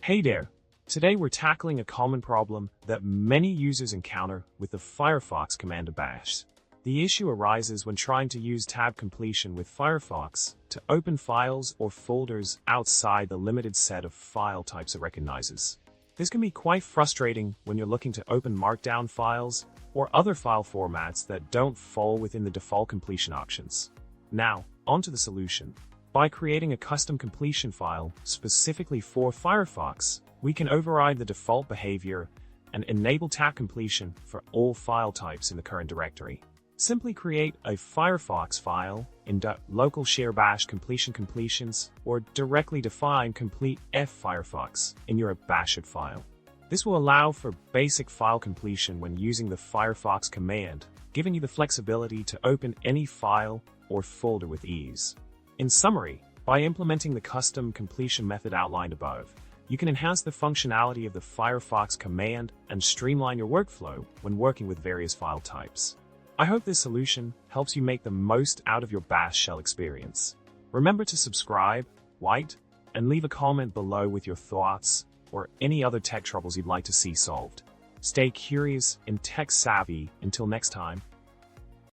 Hey there! Today we're tackling a common problem that many users encounter with the Firefox command bash. The issue arises when trying to use tab completion with Firefox to open files or folders outside the limited set of file types it recognizes. This can be quite frustrating when you're looking to open Markdown files or other file formats that don't fall within the default completion options. Now, on to the solution. By creating a custom completion file specifically for Firefox, we can override the default behavior and enable tab completion for all file types in the current directory. Simply create a Firefox file in .local share bash completion completions or directly define complete Firefox in your bashed file. This will allow for basic file completion when using the Firefox command, giving you the flexibility to open any file or folder with ease. In summary, by implementing the custom completion method outlined above, you can enhance the functionality of the Firefox command and streamline your workflow when working with various file types. I hope this solution helps you make the most out of your Bash shell experience. Remember to subscribe, like, and leave a comment below with your thoughts or any other tech troubles you'd like to see solved. Stay curious and tech savvy. Until next time.